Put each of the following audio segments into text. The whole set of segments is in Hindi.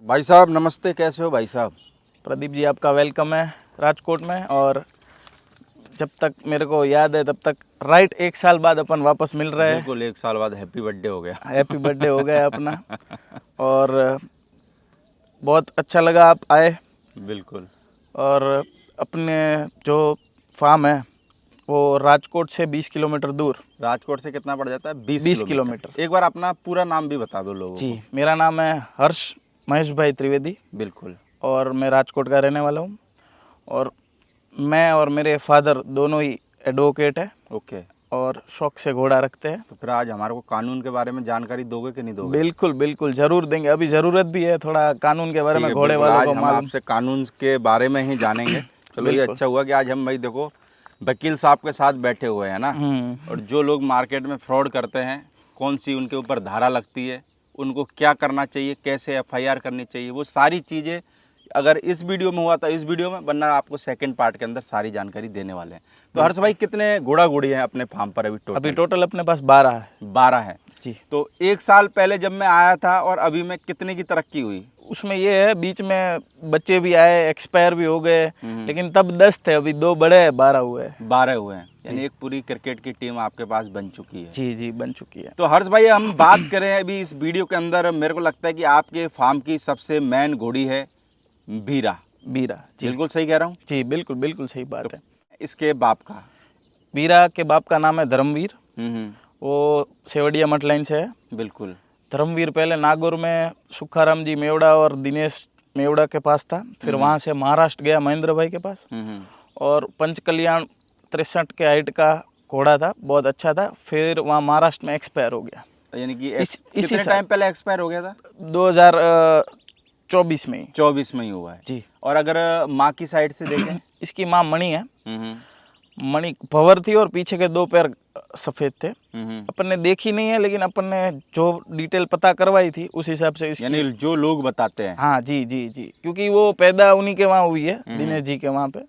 भाई साहब नमस्ते, कैसे हो भाई साहब? प्रदीप जी, आपका वेलकम है राजकोट में। और जब तक मेरे को याद है तब तक राइट 1 साल बाद अपन वापस मिल रहे हैं। बिल्कुल 1 साल बाद हैप्पी बर्थडे हो गया। हैप्पी बर्थडे हो गया अपना। और बहुत अच्छा लगा आप आए। बिल्कुल। और अपने जो फार्म है वो राजकोट से 20 किलोमीटर दूर। राजकोट से कितना पड़ जाता है? 20 20 किलोमीटर। किलोमीटर। एक बार अपना पूरा नाम भी बता दो लोगों जी, को। मेरा नाम है हर्ष महेश भाई त्रिवेदी बिल्कुल। और मैं राजकोट का रहने वाला हूँ। और मैं और मेरे फादर दोनों ही एडवोकेट है ओके। और शौक से घोड़ा रखते हैं। तो फिर आज हमारे को कानून के बारे में जानकारी दोगे कि नहीं दोगे? बिल्कुल बिल्कुल ज़रूर देंगे। अभी ज़रूरत भी है थोड़ा कानून के बारे ठीक में, है, घोड़े बिल्कुल। वालों आज को हम मालूम। आपसे कानून के बारे में ही जानेंगे। चलो ये बिल्कुल। अच्छा हुआ कि आज हम भाई देखो वकील साहब के साथ बैठे हुए हैं ना। और जो लोग मार्केट में फ्रॉड करते हैं, कौन सी उनके ऊपर धारा लगती है, उनको क्या करना चाहिए, कैसे एफआईआर करनी चाहिए, वो सारी चीज़ें अगर इस वीडियो में हुआ था इस वीडियो में, वरना आपको सेकंड पार्ट के अंदर सारी जानकारी देने वाले हैं। तो हर्ष भाई कितने घोड़ा घोड़ी हैं अपने फार्म पर अभी टोटल? टोटल अपने पास 12 है। 12 है। जी। तो 1 साल पहले जब मैं आया था और अभी में कितने की तरक्की हुई? उसमें ये है, बीच में बच्चे भी आए, एक्सपायर भी हो गए, लेकिन तब 10 थे, अभी 2 बड़े हैं, 12 हुए हैं। 12 हुए हैं, यानी एक पूरी क्रिकेट की टीम आपके पास बन चुकी है। जी जी, बन चुकी है। तो हर्ष भाई हम बात करें अभी इस वीडियो के अंदर, मेरे को लगता है कि आपके फार्म की सबसे मेन घोड़ी है बीरा। बीरा। जी बिल्कुल सही कह रहा हूँ? जी, बिल्कुल बिल्कुल सही बात है। इसके बाप का? बीरा के बाप का नाम है धर्मवीर। हम्म। वो सेवड़िया मठ लाइन से है। बिल्कुल। धर्मवीर पहले नागौर में सुखाराम जी मेवड़ा और दिनेश मेवड़ा के पास था। फिर वहाँ से महाराष्ट्र गया महेंद्र भाई के पास। और पंचकल्याण 63 के हाइट का घोड़ा था, बहुत अच्छा था। फिर वहाँ महाराष्ट्र में एक्सपायर हो गया। यानी कि इसी कितने टाइम पहले एक्सपायर हो गया था? 2024 में ही। 24 में ही हुआ है। जी। और अगर माँ की साइड से देखें? इसकी माँ मणि है। हम्म। मणि भंवर थी और पीछे के 2 पैर सफ़ेद थे। हम्म। अपन ने देखी नहीं है, लेकिन अपन ने जो डिटेल पता करवाई थी उस हिसाब से इसकी। यानी जो लोग बताते हैं। हाँ जी जी जी, क्योंकि वो पैदा उन्हीं के वहाँ हुई है, दिनेश जी के वहाँ पे।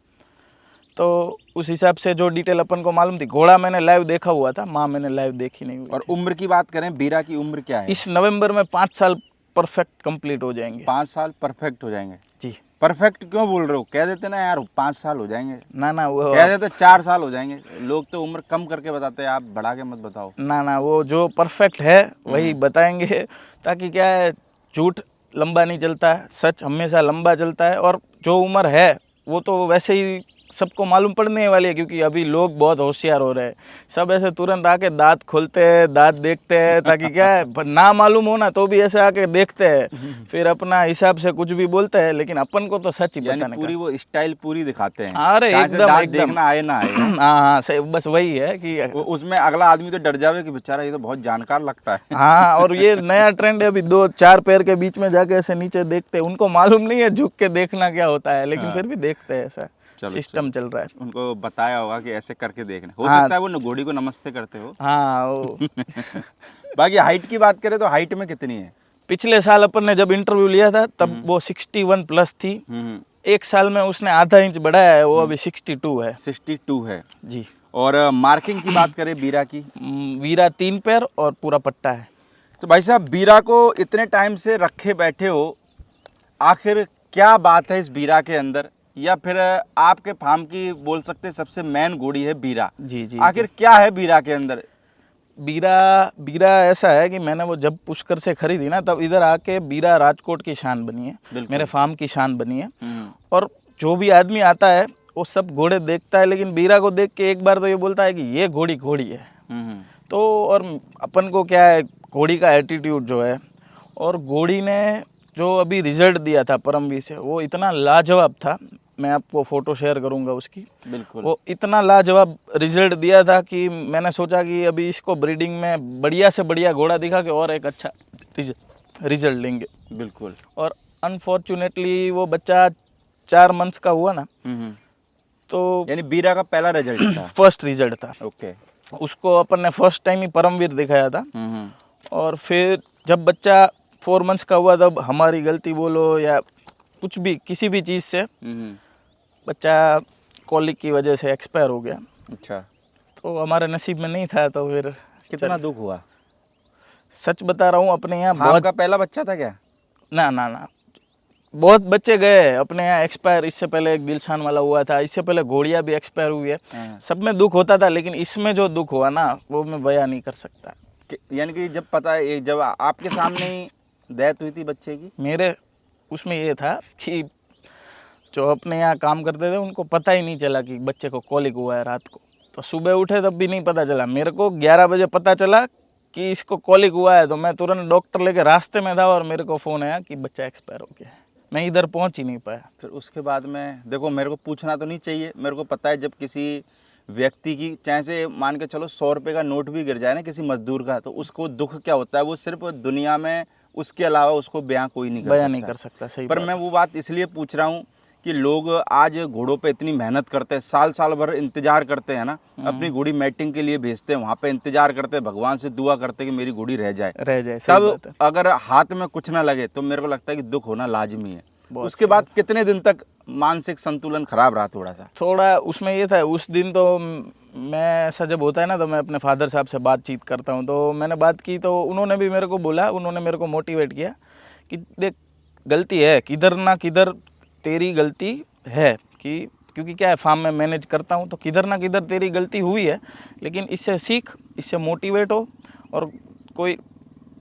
तो उस हिसाब से जो डिटेल अपन को मालूम थी। घोड़ा मैंने लाइव देखा हुआ था, माँ मैंने लाइव देखी नहीं हुई और थी। उम्र की बात करें, बीरा की उम्र क्या है? इस नवंबर में 5 साल परफेक्ट कंप्लीट हो जाएंगे। 5 साल परफेक्ट हो जाएंगे? जी। परफेक्ट क्यों बोल रहे हो? कह देते ना यार 5 साल हो जाएंगे, ना ना, वो कह देते 4 साल हो जाएंगे। लोग तो उम्र कम करके बताते हैं, आप बढ़ा के मत बताओ। ना ना, वो जो परफेक्ट है वही बताएंगे। ताकि क्या है, झूठ लंबा नहीं चलता है, सच हमेशा लंबा चलता है। और जो उम्र है वो तो वैसे ही सबको मालूम पड़ने वाली है, क्योंकि अभी लोग बहुत होशियार हो रहे हैं। सब ऐसे तुरंत आके दांत खोलते हैं, दांत देखते हैं, ताकि क्या है, ना मालूम हो ना तो भी ऐसे आके देखते हैं, फिर अपना हिसाब से कुछ भी बोलते हैं। लेकिन अपन को तो सच ही यानी बताने पूरी का। वो स्टाइल पूरी दिखाते हैं, अरे चाहे से एकदम दांत एकदम। देखना आए ना आए। हाँ हाँ, सही, बस वही है कि उसमें अगला आदमी तो डर जावे कि बेचारा ये तो बहुत जानकार लगता है। हाँ। और ये नया ट्रेंड है, अभी 2-4 पैर के बीच में जाके ऐसे नीचे देखते हैं। उनको मालूम नहीं है झुक के देखना क्या होता है, लेकिन फिर भी देखते हैं। ऐसा सिस्टम चल रहा है। उनको बताया होगा कि ऐसे करके देखना। हो हाँ सकता है वो घोड़ी को नमस्ते करते हो। हाँ। वो बाकी हाइट की बात करें तो हाइट में कितनी है? पिछले साल अपन ने जब इंटरव्यू लिया था तब वो 61 प्लस थी। 1 साल में उसने आधा इंच बढ़ाया है, वो अभी 62 है। 62 है जी। और मार्किंग की बात करें बीरा की? वीरा 3 पैर और पूरा पट्टा है। तो भाई साहब बीरा को इतने टाइम से रखे बैठे हो, आखिर क्या बात है इस बीरा के अंदर? या फिर आपके फार्म की बोल सकते सबसे मेन घोड़ी है बीरा। जी जी। आखिर क्या है बीरा के अंदर? बीरा ऐसा है कि मैंने वो जब पुष्कर से खरीदी ना, तब इधर आके बीरा राजकोट की शान बनी है, मेरे फार्म की शान बनी है। और जो भी आदमी आता है वो सब घोड़े देखता है, लेकिन बीरा को देख के एक बार तो ये बोलता है कि ये घोड़ी घोड़ी है। तो और अपन को क्या है, घोड़ी का एटीट्यूड जो है, और घोड़ी ने जो अभी रिजल्ट दिया था परमवीर से, वो इतना लाजवाब था। मैं आपको फ़ोटो शेयर करूंगा उसकी। बिल्कुल। वो इतना लाजवाब रिजल्ट दिया था कि मैंने सोचा कि अभी इसको ब्रीडिंग में बढ़िया से बढ़िया घोड़ा दिखा के और एक अच्छा रिजल्ट लेंगे। बिल्कुल। और अनफॉर्चुनेटली वो बच्चा 4 मंथ्स का हुआ ना, तो यानी बीरा का पहला रिजल्ट था? फर्स्ट रिजल्ट था। ओके। उसको अपन ने फर्स्ट टाइम ही परमवीर दिखाया था। और फिर जब बच्चा 4 मंथ्स का हुआ, तब हमारी गलती बोलो या कुछ भी, किसी भी चीज़ से बच्चा कॉलिक की वजह से एक्सपायर हो गया। अच्छा। तो हमारे नसीब में नहीं था, तो फिर कितना दुख हुआ? सच बता रहा हूँ, अपने यहाँ फार्म बहुत। का पहला बच्चा था क्या? ना ना ना, बहुत बच्चे गए अपने यहाँ एक्सपायर। इससे पहले एक दिलशान वाला हुआ था, इससे पहले घोड़िया भी एक्सपायर हुई है। सब में दुख होता था, लेकिन इसमें जो दुख हुआ ना वो मैं बयां नहीं कर सकता। यानी कि जब पता है, जब आपके सामने ही डेथ हुई थी बच्चे की, मेरे उसमें ये था कि जो अपने यहाँ काम करते थे उनको पता ही नहीं चला कि बच्चे को कॉलिक हुआ है रात को। तो सुबह उठे तब भी नहीं पता चला। मेरे को 11 बजे पता चला कि इसको कॉलिक हुआ है, तो मैं तुरंत डॉक्टर लेके रास्ते में था और मेरे को फ़ोन आया कि बच्चा एक्सपायर हो गया है। मैं इधर पहुंच ही नहीं पाया। फिर उसके बाद में देखो, मेरे को पूछना तो नहीं चाहिए, मेरे को पता है जब किसी व्यक्ति की, चाहे से मान के चलो 100 रुपये का नोट भी गिर जाए ना किसी मजदूर का, तो उसको दुख क्या होता है वो सिर्फ दुनिया में उसके अलावा उसको बयां कोई नहीं कर बयां सकता। नहीं कर सकता, सही पर बात मैं वो बात इसलिए पूछ रहा हूँ कि लोग आज घोड़ों पे इतनी मेहनत करते हैं, साल साल भर इंतजार करते हैं ना, अपनी घोड़ी मैटिंग के लिए भेजते हैं, वहाँ पे इंतजार करते हैं, भगवान से दुआ करते हैं कि मेरी घोड़ी रह जाए। सही बात है। तब अगर हाथ में कुछ ना लगे तो मेरे को लगता है कि दुख होना लाजमी है। उसके बाद कितने दिन तक मानसिक संतुलन खराब रहा? थोड़ा उसमें ये था, उस दिन तो मैं, ऐसा जब होता है ना तो मैं अपने फादर साहब से बातचीत करता हूँ। तो मैंने बात की तो उन्होंने भी मेरे को बोला, उन्होंने मेरे को मोटिवेट किया कि देख गलती है, किधर ना किधर तेरी गलती है, कि क्योंकि क्या है, फार्म में मैनेज करता हूँ तो किधर ना किधर तेरी गलती हुई है, लेकिन इससे सीख, इससे मोटिवेट हो। और कोई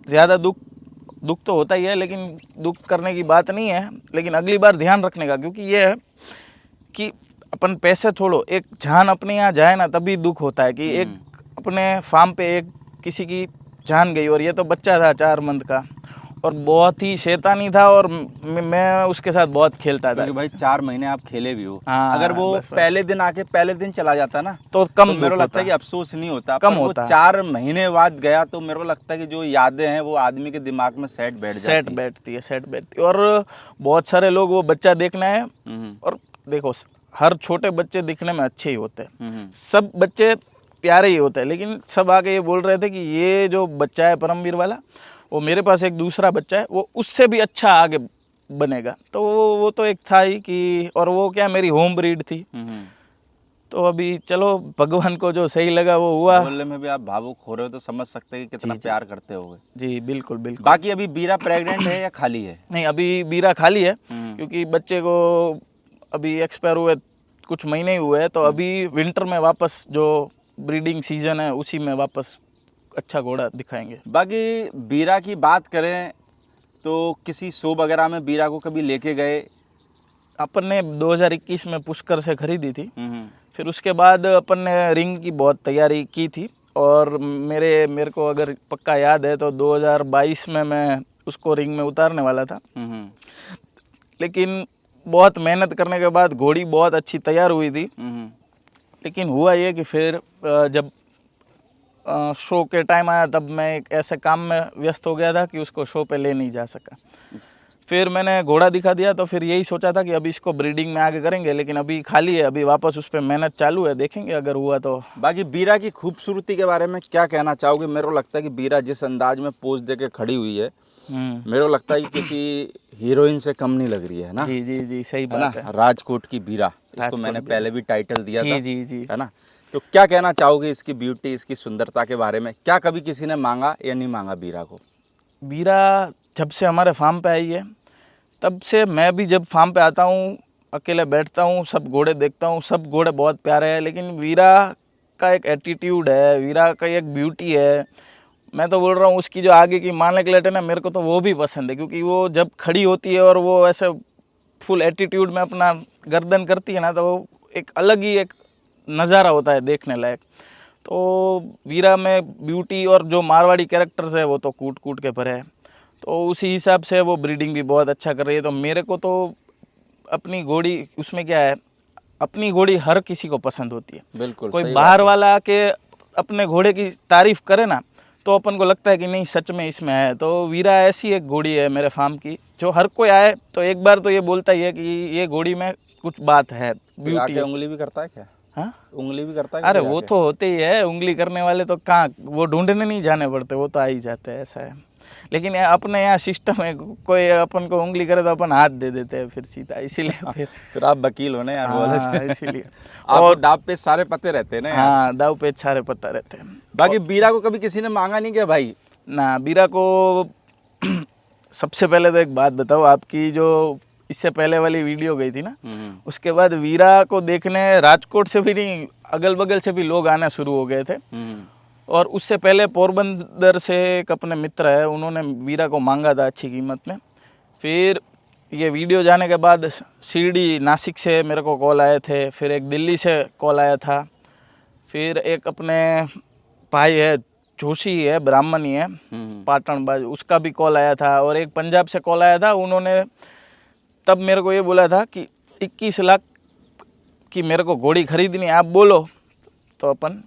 ज़्यादा दुख तो होता ही है, लेकिन दुख करने की बात नहीं है, लेकिन अगली बार ध्यान रखने का। क्योंकि ये है कि अपन पैसे छोड़ो, एक जान अपने यहाँ जाए ना तभी दुख होता है। कि एक अपने फार्म पे एक किसी की जान गई, और ये तो बच्चा था 4 मंथ का और बहुत ही शैतानी था, और मैं उसके साथ बहुत खेलता था। क्योंकि भाई 4 महीने आप खेले भी हो। हाँ, अगर वो पहले दिन आके पहले दिन चला जाता ना तो कम मेरे को लगता है कि अफसोस नहीं होता, कम पर होता। वो 4 महीने बाद गया तो मेरे को लगता है कि जो यादें हैं वो आदमी के दिमाग में सेट बैठती है। और बहुत सारे लोग वो बच्चा देखना है, और देखो हर छोटे बच्चे दिखने में अच्छे ही होते हैं, सब बच्चे प्यारे ही होते हैं, लेकिन सब आके ये बोल रहे थे कि ये जो बच्चा है परमवीर वाला, वो मेरे पास एक दूसरा बच्चा है, वो उससे भी अच्छा आगे बनेगा। तो वो तो एक था ही कि, और वो क्या मेरी होम ब्रीड थी। तो अभी चलो भगवान को जो सही लगा वो हुआ। बोलने में भी आप भावुक हो रहे हो तो समझ सकते हैं कि कितना प्यार करते होगे। जी बिल्कुल बिल्कुल। बाकी अभी बीरा प्रेग्नेंट है या खाली है? नहीं, अभी बीरा खाली है, क्योंकि बच्चे को अभी एक्सपायर हुए कुछ महीने ही हुए हैं। तो अभी विंटर में वापस जो ब्रीडिंग सीजन है उसी में वापस अच्छा घोड़ा दिखाएंगे। बाकी बीरा की बात करें तो किसी शो वगैरह में बीरा को कभी लेके गए? अपन ने 2021 में पुष्कर से खरीदी थी। फिर उसके बाद अपन ने रिंग की बहुत तैयारी की थी, और मेरे को अगर पक्का याद है तो 2022 में मैं उसको रिंग में उतारने वाला था। लेकिन बहुत मेहनत करने के बाद घोड़ी बहुत अच्छी तैयार हुई थी। लेकिन हुआ ये कि फिर जब शो के टाइम आया तब मैं एक ऐसे काम में व्यस्त हो गया था कि उसको शो पे ले नहीं जा सका। फिर मैंने घोड़ा दिखा दिया, तो फिर यही सोचा था कि अभी इसको ब्रीडिंग में आगे करेंगे, लेकिन अभी खाली है, अभी वापस उस पर मेहनत चालू है, देखेंगे अगर हुआ तो। बाकी बीरा की खूबसूरती के बारे में क्या कहना चाहोगे? मेरे को लगता है कि बीरा जिस अंदाज में पोज दे के खड़ी हुई है, मेरे को लगता है कि किसी हीरोइन से कम नहीं लग रही है ना? जी जी जी, सही बात है। राजकोट की बीरा, इसको मैंने पहले भी टाइटल दिया था। जी जी, है ना? तो क्या कहना चाहोगे इसकी ब्यूटी, इसकी सुंदरता के बारे में? क्या कभी किसी ने मांगा या नहीं मांगा बीरा को? बीरा जब से हमारे फार्म पे आई है तब से, मैं भी जब फार्म पे आता हूँ अकेले बैठता हूँ, सब घोड़े देखता हूँ, सब घोड़े बहुत प्यारे हैं, लेकिन वीरा का एक एटीट्यूड है, वीरा का एक ब्यूटी है। मैं तो बोल रहा हूँ उसकी जो आगे की मान नेकलेट है ना, मेरे को तो वो भी पसंद है, क्योंकि वो जब खड़ी होती है और वो ऐसे फुल एटीट्यूड में अपना गर्दन करती है ना, तो वो एक अलग ही एक नज़ारा होता है देखने लायक। तो वीरा में ब्यूटी और जो मारवाड़ी कैरेक्टर्स है वो तो कूट कूट के भरे है, तो उसी हिसाब से वो ब्रीडिंग भी बहुत अच्छा कर रही है। तो मेरे को तो अपनी घोड़ी, उसमें क्या है, अपनी घोड़ी हर किसी को पसंद होती है। बिल्कुल, कोई बाहर वाला आके अपने घोड़े की तारीफ करे ना, तो अपन को लगता है कि नहीं सच में इसमें है। तो वीरा ऐसी एक घोड़ी है मेरे फार्म की, जो हर कोई आए तो एक बार तो ये बोलता ही है कि ये घोड़ी में कुछ बात है, ब्यूटी है। उंगली भी करता है क्या? हाँ, उंगली भी करता है? अरे वो तो होते ही है, उंगली करने वाले तो कहाँ, वो ढूंढने नहीं जाने पड़ते, वो तो आ ही जाते हैं, ऐसा है। लेकिन अपने यहाँ सिस्टम है, कोई अपन को उंगली करे तो अपन हाथ दे देते हैं फिर सीधा, इसीलिए फिर आप वकील हो ना यार, बोले से। इसीलिए। और दाव पे सारे पते रहते हैं ना यार। हाँ, दाव पे सारे पता रहते हैं। बाकी बीरा को कभी किसी ने मांगा नहीं क्या भाई? ना, बीरा को सबसे पहले तो एक बात बताओ, आपकी जो इससे पहले वाली वीडियो गई थी ना, उसके बाद वीरा को देखने राजकोट से भी नहीं, अगल बगल से भी लोग आना शुरू हो गए थे। और उससे पहले पोरबंदर से एक अपने मित्र है, उन्होंने वीरा को मांगा था अच्छी कीमत में। फिर ये वीडियो जाने के बाद शिरडी नासिक से मेरे को कॉल आए थे, फिर एक दिल्ली से कॉल आया था, फिर एक अपने भाई है जोशी है, ब्राह्मणी है पाटन बाजू, उसका भी कॉल आया था, और एक पंजाब से कॉल आया था। उन्होंने तब मेरे को ये बोला था कि 21 लाख की मेरे को घोड़ी खरीदनी, आप बोलो तो अपन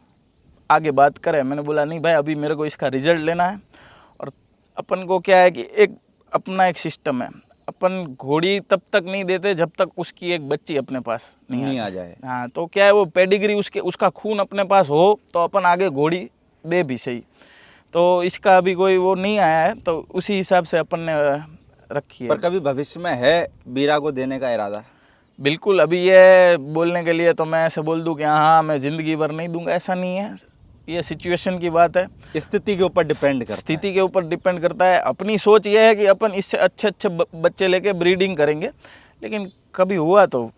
आगे बात करें। मैंने बोला नहीं भाई, अभी मेरे को इसका रिजल्ट लेना है। और अपन को क्या है कि एक अपना एक सिस्टम है, अपन घोड़ी तब तक नहीं देते जब तक उसकी एक बच्ची अपने पास नहीं आ जाए। हाँ, तो क्या है वो पेडिग्री उसका खून अपने पास हो तो अपन आगे घोड़ी दे भी सही। तो इसका अभी कोई वो नहीं आया है, तो उसी हिसाब से अपन ने रखी है। पर कभी भविष्य में है वीरा को देने का इरादा? बिल्कुल, अभी ये बोलने के लिए तो मैं ऐसे बोल दूं कि हाँ मैं ज़िंदगी भर नहीं दूंगा, ऐसा नहीं है। ये सिचुएशन की बात है, स्थिति के ऊपर डिपेंड करता है। स्थिति के ऊपर डिपेंड करता है। अपनी सोच ये है कि अपन इससे अच्छे अच्छे बच्चे लेके ब्रीडिंग करेंगे, लेकिन कभी हुआ तो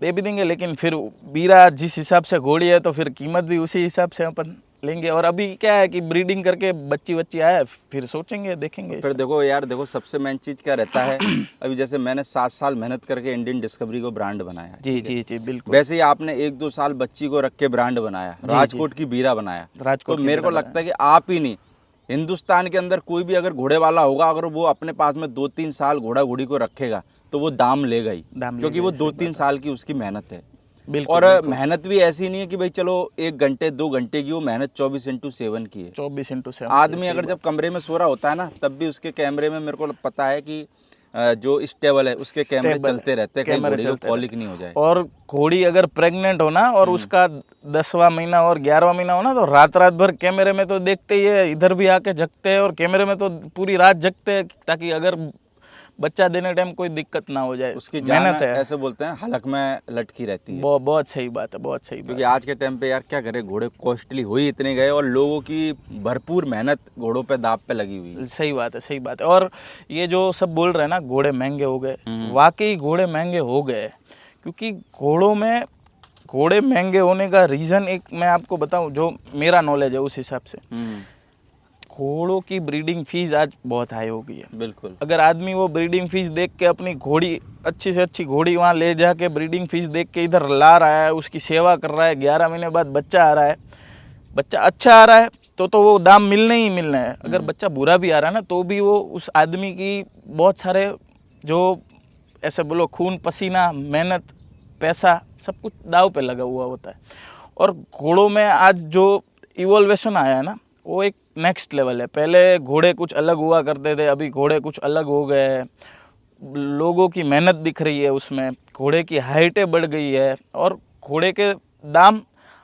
दे भी देंगे। लेकिन फिर वीरा जिस हिसाब से घोड़ी है तो फिर कीमत भी उसी हिसाब से अपन लेंगे। और अभी क्या है कि ब्रीडिंग करके बच्ची आए फिर सोचेंगे, देखेंगे। फिर देखो यार, देखो सबसे मेन चीज़ क्या रहता है, अभी जैसे मैंने 7 साल मेहनत करके इंडियन डिस्कवरी को ब्रांड बनाया। जी जी जी बिल्कुल। वैसे ही आपने 1-2 साल बच्ची को रख के ब्रांड बनाया, राजकोट की वीरा बनाया। तो मेरे को लगता है कि आप ही नहीं, हिंदुस्तान के अंदर कोई भी अगर घोड़े वाला होगा, अगर वो अपने पास में 2-3 साल घोड़ा घोड़ी को रखेगा तो वो दाम लेगा ही, क्योंकि वो 2-3 साल की उसकी मेहनत है। और मेहनत भी ऐसी नहीं है कि भाई चलो 1 घंटे 2 घंटे की, वो मेहनत 24/7 की है। 24/7 आदमी अगर जब कमरे में सो रहा होता है ना, तब भी उसके कैमरे में मेरे को पता है कि जो स्टेबल है उसके कैमरे चलते रहते हैं, कहीं घोड़ी को कॉलिक नहीं हो जाए। और घोड़ी अगर प्रेग्नेंट हो ना और उसका 10वां महीना और 11वां महीना हो ना, तो रात भर कैमरे में तो देखते ही है, इधर भी आके जगते हैं और कैमरे में तो पूरी रात जगते हैं, ताकि अगर बच्चा देने टाइम कोई दिक्कत ना हो जाए। उसकी मेहनत है, ऐसे बोलते हैं हलक में लटकी रहती है। बहुत सही बात है, बहुत सही। क्योंकि आज के टाइम पे यार क्या करे, घोड़े कॉस्टली हो ही इतने गए और लोगों की भरपूर मेहनत घोड़ों पे दाव पे लगी हुई है। सही बात है, सही बात है। और ये जो सब बोल रहे हैं ना घोड़े महंगे हो गए, वाकई घोड़े महंगे हो गए, क्योंकि घोड़े महंगे होने का रीज़न एक मैं आपको बताऊं, जो मेरा नॉलेज है उस हिसाब से, घोड़ों की ब्रीडिंग फीस आज बहुत हाई हो गई है। बिल्कुल। अगर आदमी वो ब्रीडिंग फीस देख के अपनी घोड़ी, अच्छी से अच्छी घोड़ी वहाँ ले जाके ब्रीडिंग फीस देख के इधर ला रहा है, उसकी सेवा कर रहा है, 11 महीने बाद बच्चा आ रहा है, बच्चा अच्छा आ रहा है तो वो दाम मिलने ही मिलना है। अगर बच्चा बुरा भी आ रहा है ना, तो भी वो उस आदमी की बहुत सारे जो ऐसे बोलो खून पसीना मेहनत पैसा सब कुछ दाव पे लगा हुआ होता है। और घोड़ों में आज जो इवोल्वेशन आया है ना, वो एक नेक्स्ट लेवल है। पहले घोड़े कुछ अलग हुआ करते थे, अभी घोड़े कुछ अलग हो गए हैं। लोगों की मेहनत दिख रही है उसमें, घोड़े की हाइटें बढ़ गई है, और घोड़े के दाम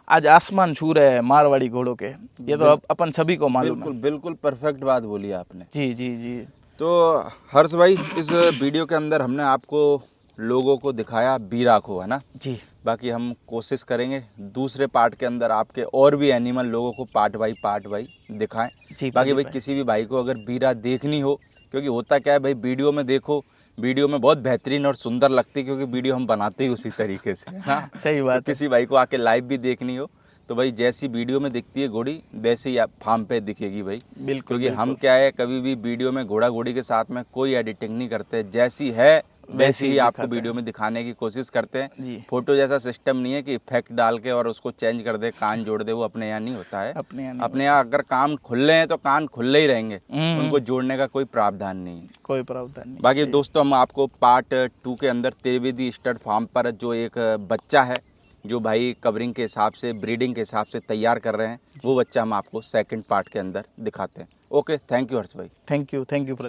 आज आसमान छू रहे हैं मारवाड़ी घोड़ों के। ये तो अपन सभी को मालूम है। बिल्कुल परफेक्ट बात बोली आपने। जी जी जी। तो हर्ष भाई, इस वीडियो के अंदर हमने आपको लोगों को दिखाया वीरा को, है ना जी। बाकी हम कोशिश करेंगे दूसरे पार्ट के अंदर आपके और भी एनिमल लोगों को पार्ट बाई दिखाएं। बाकी भाई किसी भी भाई को अगर वीरा देखनी हो, क्योंकि होता क्या है भाई, वीडियो में देखो, वीडियो में बहुत बेहतरीन और सुंदर लगती है, क्योंकि वीडियो हम बनाते ही उसी तरीके से। हाँ सही बात तो किसी भाई को आके लाइव भी देखनी हो तो भाई जैसी वीडियो में दिखती है घोड़ी, वैसे ही आप फार्म पे दिखेगी भाई। बिल्कुल। क्योंकि हम क्या है, कभी भी वीडियो में घोड़ा घोड़ी के साथ में कोई एडिटिंग नहीं करते, जैसी है वैसे ही आपको वीडियो में दिखाने की कोशिश करते हैं जी। फोटो जैसा सिस्टम नहीं है कि इफेक्ट डाल के और उसको चेंज कर दे, कान जोड़ दे, वो अपने यहाँ नहीं होता है। अपने यहाँ अगर कान खुले हैं तो कान खुले ही रहेंगे, उनको जोड़ने का कोई प्रावधान नहीं है। कोई प्रावधान नहीं। बाकी दोस्तों, हम आपको पार्ट 2 के अंदर त्रिवेदी स्टड फार्म पर जो एक बच्चा है, जो भाई कवरिंग के हिसाब से, ब्रीडिंग के हिसाब से तैयार कर रहे हैं, वो बच्चा हम आपको सेकंड पार्ट के अंदर दिखाते हैं। ओके, थैंक यू हर्ष भाई। Thank you Pradeep.